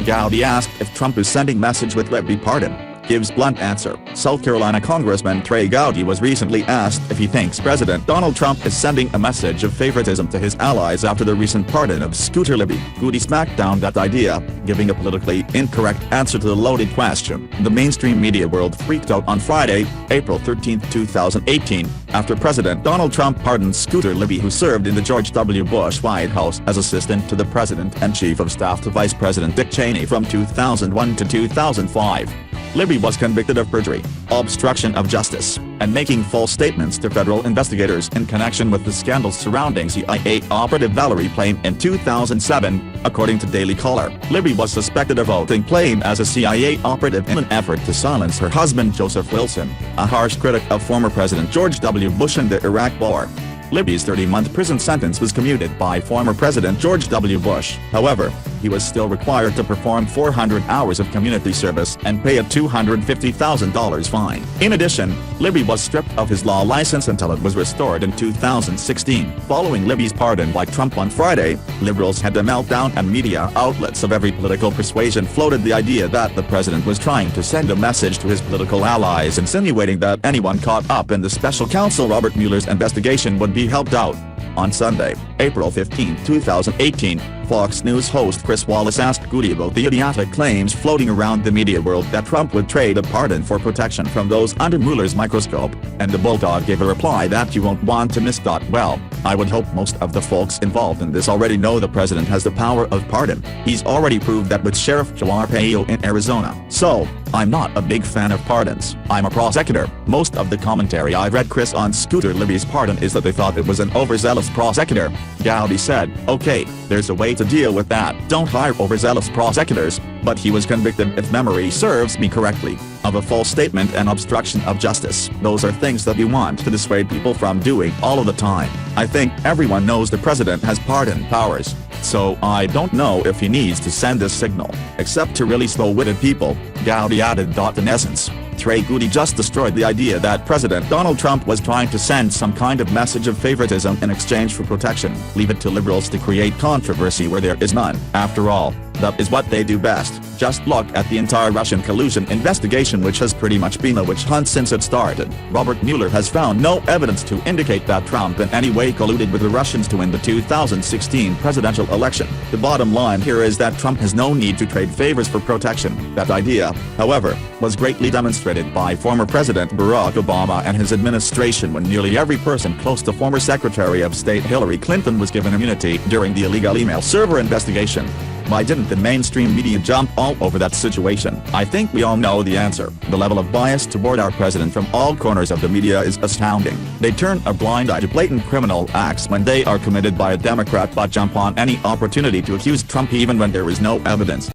Gowdy asked if Trump is sending message with Libby pardon. Gives blunt answer. South Carolina Congressman Trey Gowdy was recently asked if he thinks President Donald Trump is sending a message of favoritism to his allies after the recent pardon of Scooter Libby. Gowdy smacked down that idea, giving a politically incorrect answer to the loaded question. The mainstream media world freaked out on Friday, April 13, 2018, after President Donald Trump pardoned Scooter Libby, who served in the George W. Bush White House as assistant to the President and Chief of Staff to Vice President Dick Cheney from 2001 to 2005. Libby was convicted of perjury, obstruction of justice, and making false statements to federal investigators in connection with the scandals surrounding CIA operative Valerie Plame in 2007, according to Daily Caller. Libby was suspected of outing Plame as a CIA operative in an effort to silence her husband Joseph Wilson, a harsh critic of former President George W. Bush and the Iraq War. Libby's 30-month prison sentence was commuted by former President George W. Bush. However, he was still required to perform 400 hours of community service and pay a $250,000 fine. In addition, Libby was stripped of his law license until it was restored in 2016. Following Libby's pardon by Trump on Friday, liberals had a meltdown and media outlets of every political persuasion floated the idea that the president was trying to send a message to his political allies, insinuating that anyone caught up in the special counsel Robert Mueller's investigation would be helped out. On Sunday, April 15, 2018, Fox News host Chris Wallace asked Gowdy about the idiotic claims floating around the media world that Trump would trade a pardon for protection from those under Mueller's microscope, and the Bulldog gave a reply that you won't want to miss. Well, I would hope most of the folks involved in this already know the president has the power of pardon. He's already proved that with Sheriff Joe Arpaio in Arizona. So, I'm not a big fan of pardons. I'm a prosecutor. Most of the commentary I've read, Chris, on Scooter Libby's pardon is that they thought it was an overzealous prosecutor. Gowdy said, okay, there's a way to deal with that. Don't hire overzealous prosecutors, but he was convicted, if memory serves me correctly, of a false statement and obstruction of justice. Those are things that you want to dissuade people from doing all of the time. I think everyone knows the president has pardon powers. So I don't know if he needs to send this signal, except to really slow-witted people, Gowdy added. In essence, Trey Gowdy just destroyed the idea that President Donald Trump was trying to send some kind of message of favoritism in exchange for protection. Leave it to liberals to create controversy where there is none. After all, that is what they do best. Just look at the entire Russian collusion investigation, which has pretty much been a witch hunt since it started. Robert Mueller has found no evidence to indicate that Trump in any way colluded with the Russians to win the 2016 presidential election. The bottom line here is that Trump has no need to trade favors for protection. That idea, however, was greatly demonstrated by former President Barack Obama and his administration when nearly every person close to former Secretary of State Hillary Clinton was given immunity during the illegal email server investigation. Why didn't the mainstream media jump all over that situation? I think we all know the answer. The level of bias toward our president from all corners of the media is astounding. They turn a blind eye to blatant criminal acts when they are committed by a Democrat, but jump on any opportunity to accuse Trump even when there is no evidence.